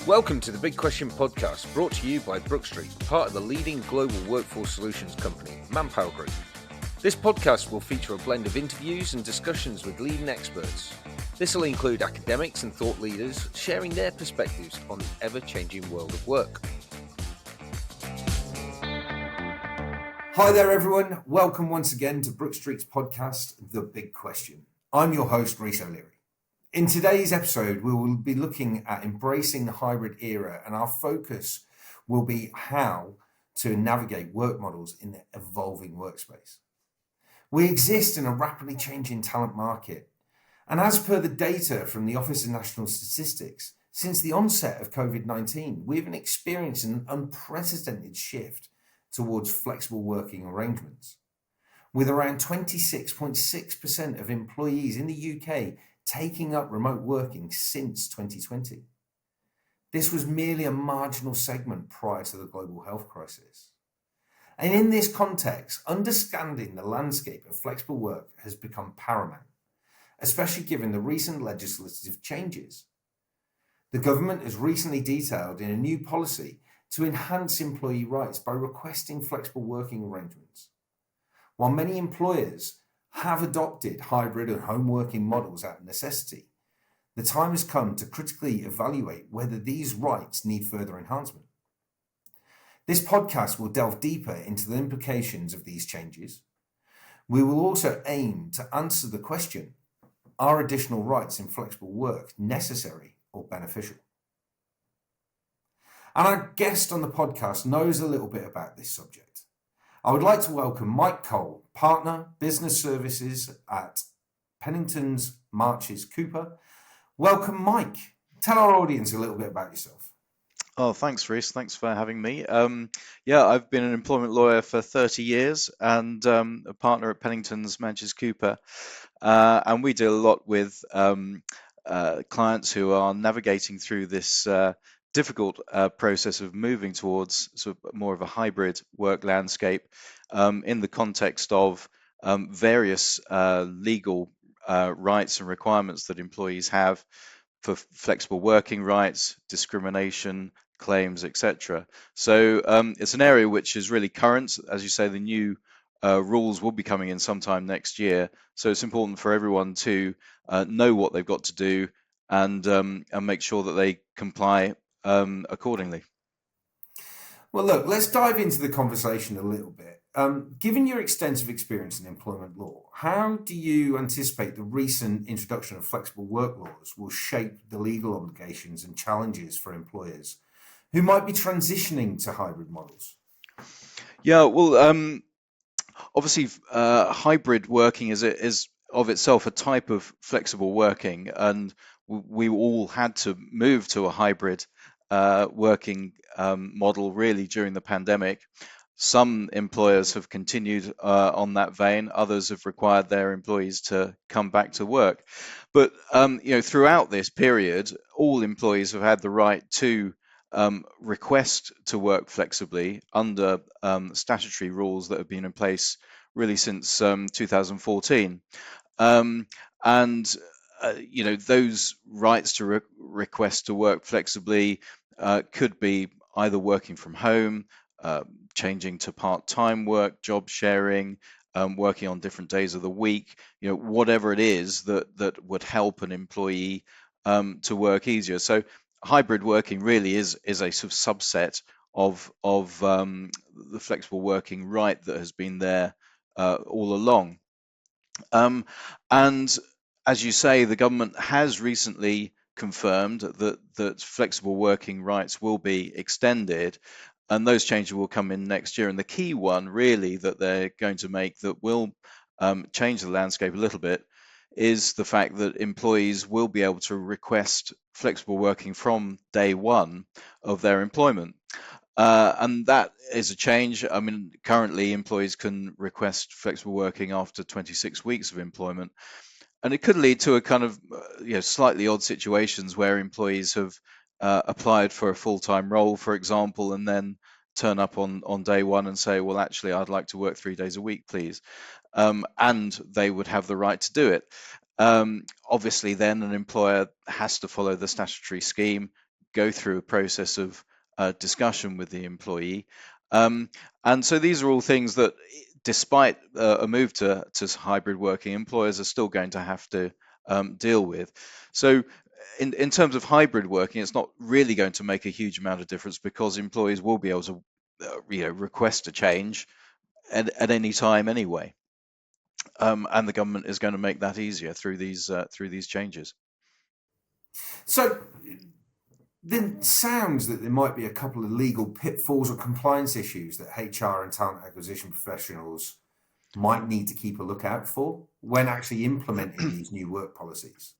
Welcome to the Big Question podcast, brought to you by Brook Street, part of the leading global workforce solutions company, Manpower Group. This podcast will feature a blend of interviews and discussions with leading experts. This will include academics and thought leaders sharing their perspectives on the ever-changing world of work. Hi there, everyone. Welcome once again to Brook Street's podcast, The Big Question. I'm your host, Rhys O'Leary. In today's episode, we will be looking at embracing the hybrid era, and our focus will be how to navigate work models in the evolving workspace. We exist in a rapidly changing talent market, and as per the data from the Office of National Statistics, since the onset of COVID-19, we've been experiencing an unprecedented shift towards flexible working arrangements, with around 26.6% of employees in the UK taking up remote working since 2020. This was merely a marginal segment prior to the global health crisis. And in this context, understanding the landscape of flexible work has become paramount, especially given the recent legislative changes. The government has recently detailed in a new policy to enhance employee rights by requesting flexible working arrangements. While many employers have adopted hybrid and home working models out of necessity, the time has come to critically evaluate whether these rights need further enhancement. This podcast will delve deeper into the implications of these changes. We will also aim to answer the question, are additional rights in flexible work necessary or beneficial? And our guest on the podcast knows a little bit about this subject. I would like to welcome Mike Cole, Partner, Business Services at Pennington Manches Cooper. Welcome, Mike. Tell our audience a little bit about yourself. Oh, thanks, Rhys. Thanks for having me. I've been an employment lawyer for 30 years and a partner at Pennington Manches Cooper. And we deal a lot with clients who are navigating through this difficult process of moving towards sort of more of a hybrid work landscape in the context of various legal rights and requirements that employees have for flexible working rights, discrimination, claims, etc. So it's an area which is really current. As you say, the new rules will be coming in sometime next year. So it's important for everyone to know what they've got to do and make sure that they comply accordingly. Well, look, let's dive into the conversation a little bit. Given your extensive experience in employment law, how do you anticipate the recent introduction of flexible work laws will shape the legal obligations and challenges for employers who might be transitioning to hybrid models? Yeah, well, obviously, hybrid working is of itself a type of flexible working, and we all had to move to a hybrid working model really during the pandemic. Some employers have continued on that vein. Others have required their employees to come back to work. But throughout this period, all employees have had the right to request to work flexibly under statutory rules that have been in place really since 2014. Those rights to request to work flexibly could be either working from home, changing to part-time work, job sharing, working on different days of the week, whatever it is that would help an employee to work easier. So hybrid working really is a sort of subset of the flexible working right that has been there all along. And as you say, the government has recently confirmed that flexible working rights will be extended, and those changes will come in next year. And the key one really that they're going to make that will change the landscape a little bit is the fact that employees will be able to request flexible working from day one of their employment. And that is a change. I mean, currently employees can request flexible working after 26 weeks of employment. And it could lead to a kind of slightly odd situations where employees have applied for a full-time role, for example, and then turn up on day one and say, well, actually, I'd like to work 3 days a week, please. And they would have the right to do it. Obviously, then an employer has to follow the statutory scheme, go through a process of discussion with the employee. And so these are all things that, despite a move to hybrid working, employers are still going to have to deal with. So in terms of hybrid working, it's not really going to make a huge amount of difference, because employees will be able to request a change at any time anyway. And the government is going to make that easier through these changes. So then sounds that there might be a couple of legal pitfalls or compliance issues that HR and talent acquisition professionals might need to keep a lookout for when actually implementing these new work policies.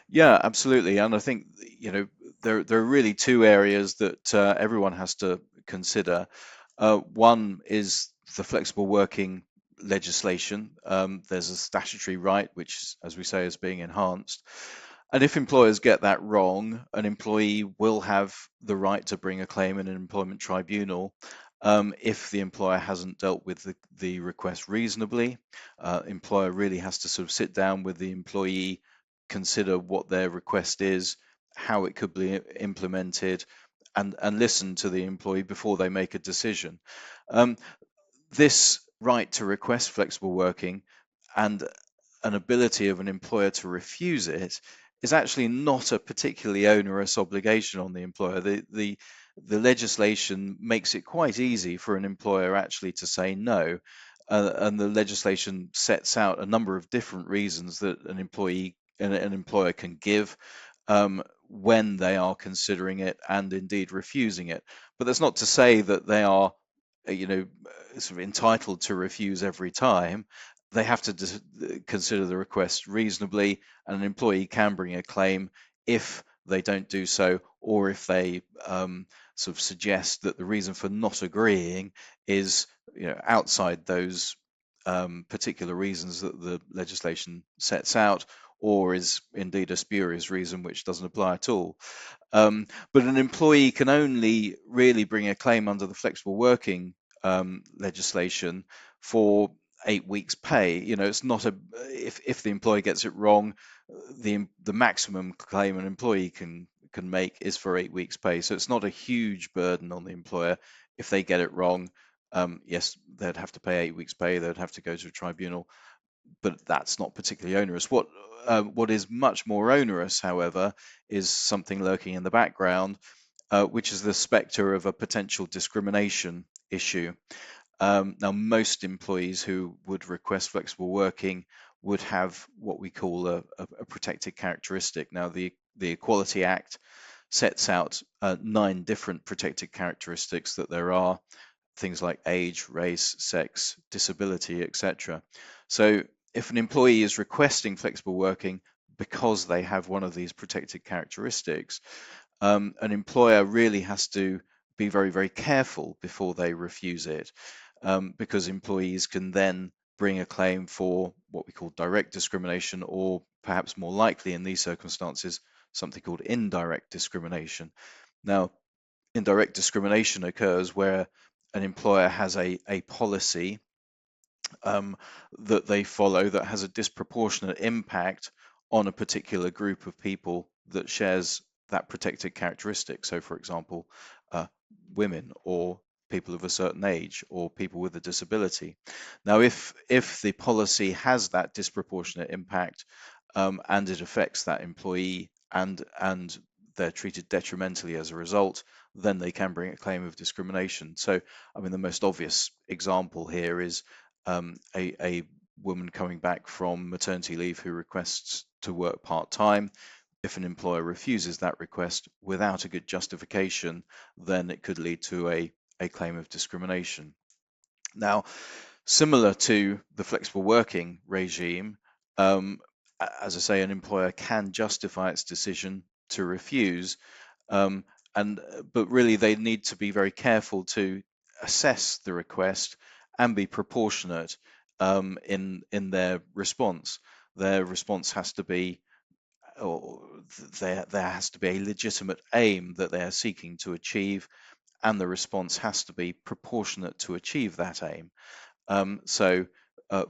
Yeah, absolutely. And I think, there are really two areas that everyone has to consider. One is the flexible working legislation. There's a statutory right, which, as we say, is being enhanced. And if employers get that wrong, an employee will have the right to bring a claim in an employment tribunal if the employer hasn't dealt with the request reasonably. Employer really has to sort of sit down with the employee, consider what their request is, how it could be implemented, and listen to the employee before they make a decision. This right to request flexible working and an ability of an employer to refuse it is actually not a particularly onerous obligation on the employer. The legislation makes it quite easy for an employer actually to say no, and the legislation sets out a number of different reasons that an employer can give when they are considering it and indeed refusing it. But that's not to say that they are, sort of entitled to refuse every time. They have to consider the request reasonably, and an employee can bring a claim if they don't do so, or if they sort of suggest that the reason for not agreeing is outside those particular reasons that the legislation sets out, or is indeed a spurious reason which doesn't apply at all. But an employee can only really bring a claim under the flexible working legislation for 8 weeks pay. It's not if the employee gets it wrong, the maximum claim an employee can make is for 8 weeks pay. So it's not a huge burden on the employer if they get it wrong. Yes, they'd have to pay 8 weeks pay, they'd have to go to a tribunal, but that's not particularly onerous. What is much more onerous, however, is something lurking in the background, which is the spectre of a potential discrimination issue. Now, most employees who would request flexible working would have what we call a protected characteristic. Now, the Equality Act sets out 9 different protected characteristics that there are, things like age, race, sex, disability, etc. So if an employee is requesting flexible working because they have one of these protected characteristics, an employer really has to be very, very careful before they refuse it, because employees can then bring a claim for what we call direct discrimination, or perhaps more likely in these circumstances, something called indirect discrimination. Now, indirect discrimination occurs where an employer has a policy that they follow that has a disproportionate impact on a particular group of people that shares that protected characteristic. So, for example, women, or people of a certain age, or people with a disability. Now, if the policy has that disproportionate impact, and it affects that employee, and they're treated detrimentally as a result, then they can bring a claim of discrimination. So, I mean, the most obvious example here is a woman coming back from maternity leave who requests to work part-time. If an employer refuses that request without a good justification, then it could lead to a claim of discrimination. Now, similar to the flexible working regime, as I say, an employer can justify its decision to refuse, but really they need to be very careful to assess the request and be proportionate in their response. Their response has to be, or there has to be a legitimate aim that they are seeking to achieve, and the response has to be proportionate to achieve that aim. So,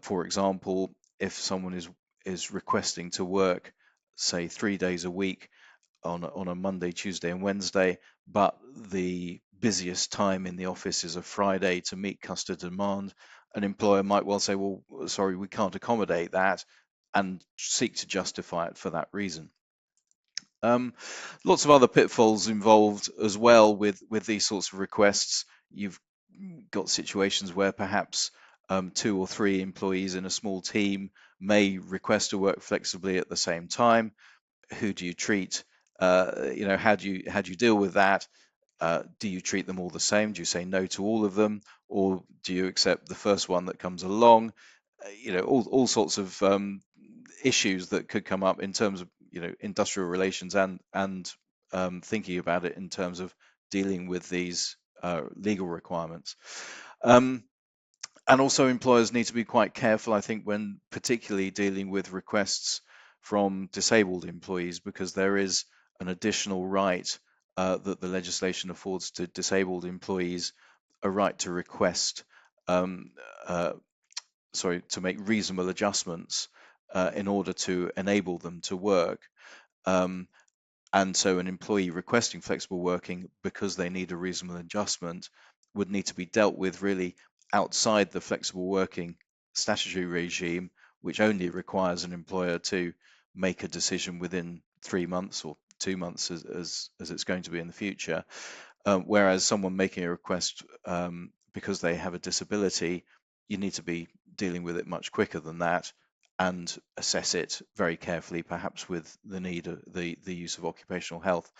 for example, if someone is requesting to work, say, 3 days a week, on a Monday, Tuesday, and Wednesday, but the busiest time in the office is a Friday to meet customer demand, an employer might well say, well, sorry, we can't accommodate that, and seek to justify it for that reason. Lots of other pitfalls involved as well with these sorts of requests. You've got situations where perhaps 2 or 3 employees in a small team may request to work flexibly at the same time. Who do you treat? How do you deal with that? Do you treat them all the same? Do you say no to all of them, or do you accept the first one that comes along? All sorts of issues that could come up in terms of industrial relations and thinking about it in terms of dealing with these legal requirements. And also employers need to be quite careful, I think, when particularly dealing with requests from disabled employees, because there is an additional right that the legislation affords to disabled employees, a right to request, um, uh, to make reasonable adjustments in order to enable them to work. Um, and so an employee requesting flexible working because they need a reasonable adjustment would need to be dealt with really outside the flexible working statutory regime, which only requires an employer to make a decision within 3 months or 2 months, as it's going to be in the future. Whereas someone making a request because they have a disability, you need to be dealing with it much quicker than that and assess it very carefully, perhaps with the need of the use of occupational health.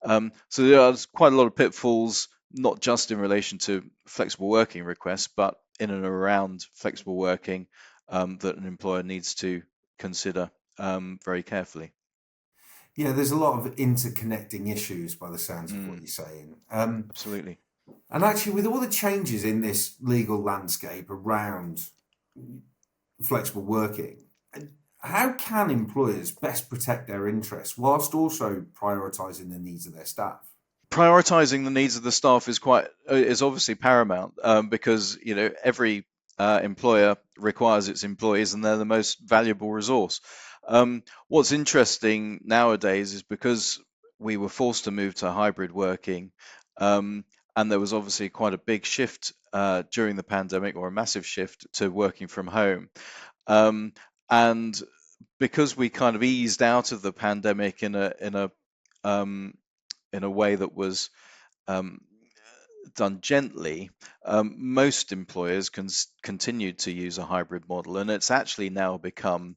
So there's quite a lot of pitfalls, not just in relation to flexible working requests, but in and around flexible working that an employer needs to consider very carefully. Yeah, there's a lot of interconnecting issues by the sounds of what you're saying. Absolutely. And actually, with all the changes in this legal landscape around flexible working, how can employers best protect their interests whilst also prioritising the needs of their staff? Prioritizing the needs of the staff is obviously paramount, because every employer requires its employees and they're the most valuable resource. What's interesting nowadays is because we were forced to move to hybrid working, and there was obviously quite a big shift during the pandemic, or a massive shift to working from home. And because we kind of eased out of the pandemic in a way that was um, done gently, most employers continued to use a hybrid model, and it's actually now become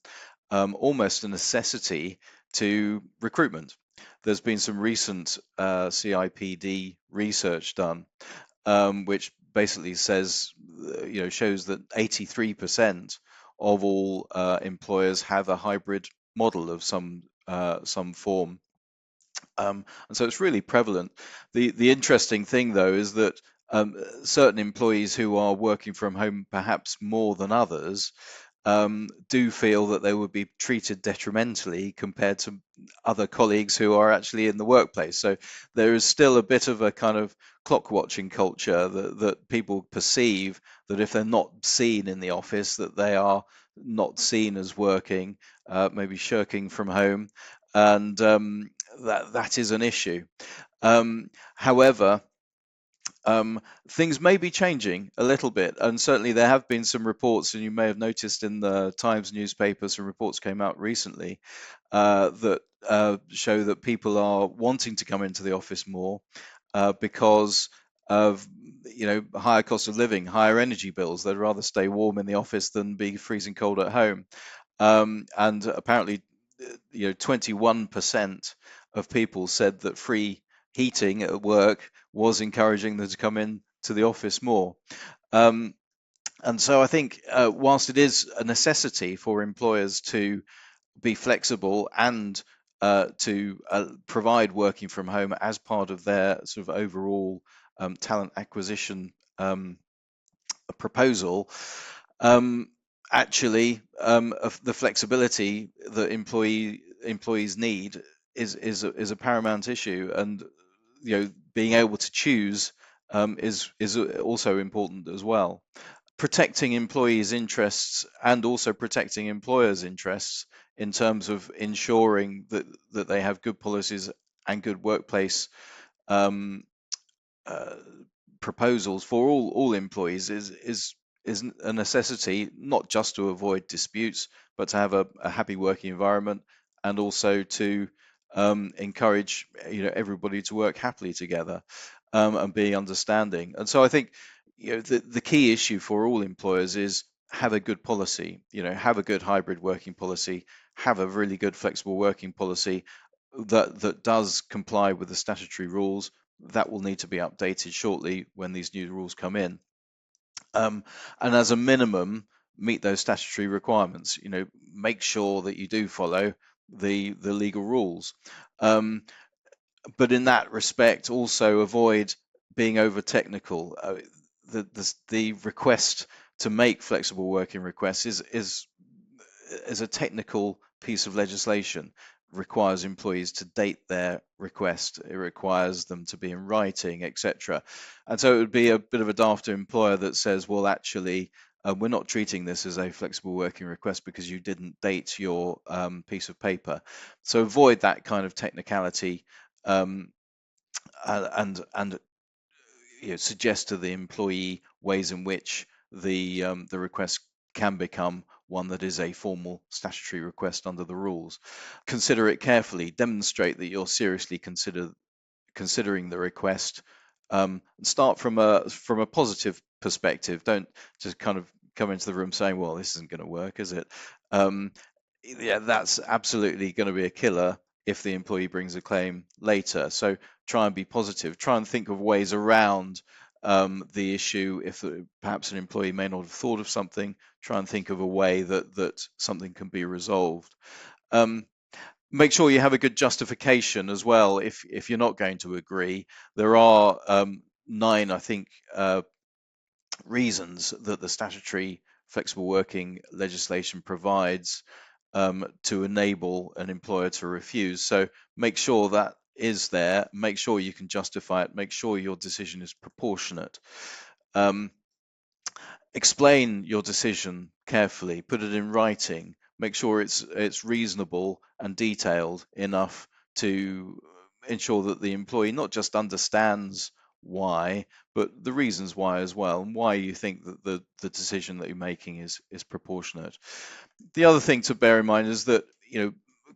almost a necessity to recruitment. There's been some recent CIPD research done, which basically shows that 83% of all employers have a hybrid model of some form. And so it's really prevalent. The interesting thing, though, is that certain employees who are working from home perhaps more than others do feel that they would be treated detrimentally compared to other colleagues who are actually in the workplace. So there is still a bit of a kind of clock watching culture that people perceive that if they're not seen in the office, that they are not seen as working, maybe shirking from home, and that is an issue. However, things may be changing a little bit, and certainly there have been some reports, and you may have noticed in the Times newspaper, some reports came out recently that show that people are wanting to come into the office more because of higher cost of living, higher energy bills. They'd rather stay warm in the office than be freezing cold at home. And apparently 21% of people said that free heating at work was encouraging them to come in to the office more. And so I think whilst it is a necessity for employers to be flexible and to provide working from home as part of their sort of overall talent acquisition proposal, actually of the flexibility that employees need is a paramount issue, and being able to choose is also important as well. Protecting employees' interests and also protecting employers' interests in terms of ensuring that they have good policies and good workplace um, uh, proposals for all employees is a necessity, not just to avoid disputes, but to have a happy working environment, and also to encourage everybody to work happily together, and be understanding. And so I think the key issue for all employers is have a good policy, have a good hybrid working policy, have a really good flexible working policy that does comply with the statutory rules. That will need to be updated shortly when these new rules come in. And as a minimum, meet those statutory requirements. Make sure that you do follow the legal rules. But in that respect, also avoid being over technical. The request to make flexible working requests is a technical piece of legislation. Requires employees to date their request. It requires them to be in writing, etc. And so it would be a bit of a daft employer that says, well, actually, we're not treating this as a flexible working request because you didn't date your piece of paper. So avoid that kind of technicality, um, and suggest to the employee ways in which the request can become one that is a formal statutory request under the rules. Consider it carefully, demonstrate that you're seriously considering the request, and start from a positive perspective. Don't just kind of come into the room saying, well, this isn't going to work, is it? Yeah, that's absolutely going to be a killer if the employee brings a claim later. So try and be positive, try and think of ways around the issue. If perhaps an employee may not have thought of something, try and think of a way that something can be resolved. Make sure you have a good justification as well. If you're not going to agree, there are 9, I think, reasons that the statutory flexible working legislation provides to enable an employer to refuse. So make sure that is there, make sure you can justify it, make sure your decision is proportionate. Explain your decision carefully, put it in writing, make sure it's reasonable and detailed enough to ensure that the employee not just understands why, but the reasons why as well, and why you think that the decision that you're making is proportionate. The other thing to bear in mind is that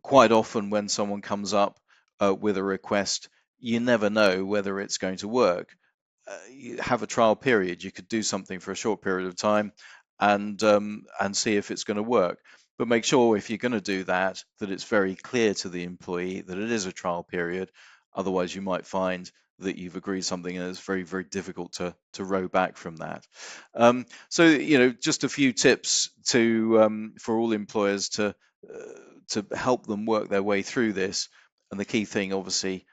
quite often when someone comes up with a request, you never know whether it's going to work. You have a trial period. You could do something for a short period of time and see if it's going to work. But make sure if you're going to do that it's very clear to the employee that it is a trial period. Otherwise, you might find that you've agreed something and it's very, very difficult to row back from that. So just a few tips for all employers to help them work their way through this. And the key thing, obviously,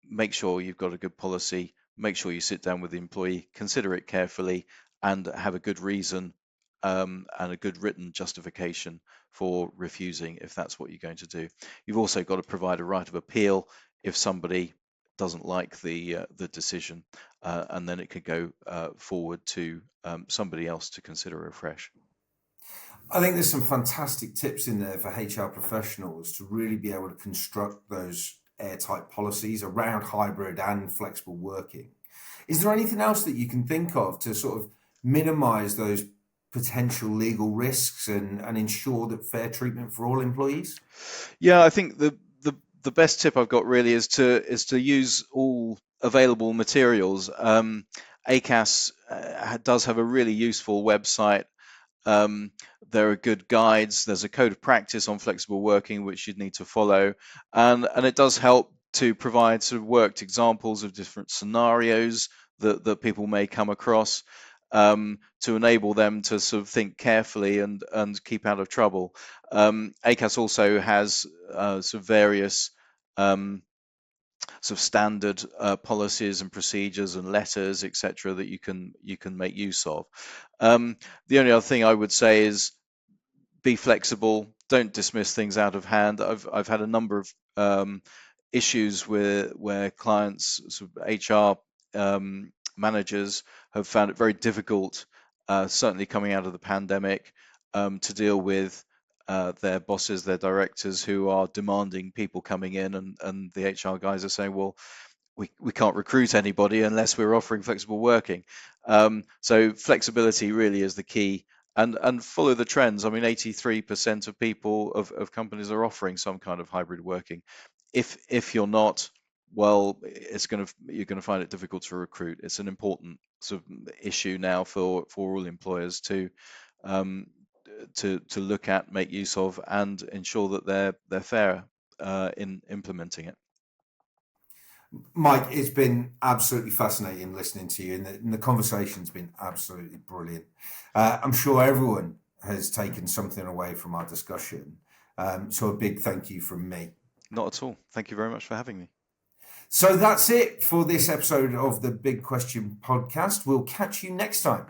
make sure you've got a good policy. Make sure you sit down with the employee, consider it carefully, and have a good reason and a good written justification for refusing if that's what you're going to do. You've also got to provide a right of appeal if somebody doesn't like the decision, and then it could go forward to somebody else to consider afresh. I think there's some fantastic tips in there for HR professionals to really be able to construct those airtight policies around hybrid and flexible working. Is there anything else that you can think of to sort of minimize those potential legal risks and ensure that fair treatment for all employees? Yeah, I think the best tip I've got really is to use all available materials. ACAS does have a really useful website. There are good guides. There's a code of practice on flexible working which you'd need to follow, and it does help to provide sort of worked examples of different scenarios that people may come across, to enable them to sort of think carefully and keep out of trouble. ACAS also has sort of various sort of standard policies and procedures and letters, etc., that you can make use of. The only other thing I would say is be flexible. Don't dismiss things out of hand. I've had a number of issues where clients, sort of HR managers, have found it very difficult, certainly coming out of the pandemic, to deal with their bosses, their directors, who are demanding people coming in, and the HR guys are saying, well, we can't recruit anybody unless we're offering flexible working. So flexibility really is the key, and follow the trends. I mean, 83% of people of companies are offering some kind of hybrid working. If you're not, well, you're gonna find it difficult to recruit. It's an important sort of issue now for all employers um, to look at, make use of, and ensure that they're fair in implementing it. Mike, it's been absolutely fascinating listening to you, and the conversation's been absolutely brilliant. I'm sure everyone has taken something away from our discussion. So a big thank you from me. Not at all. Thank you very much for having me. So that's it for this episode of the Big Question podcast. We'll catch you next time.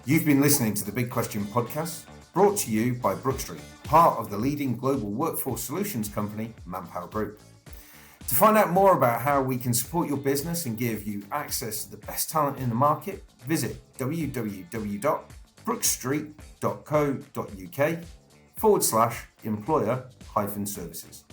You've been listening to the Big Question podcast, brought to you by Brook Street, part of the leading global workforce solutions company, Manpower Group. To find out more about how we can support your business and give you access to the best talent in the market, visit www.brookstreet.co.uk/employer-services.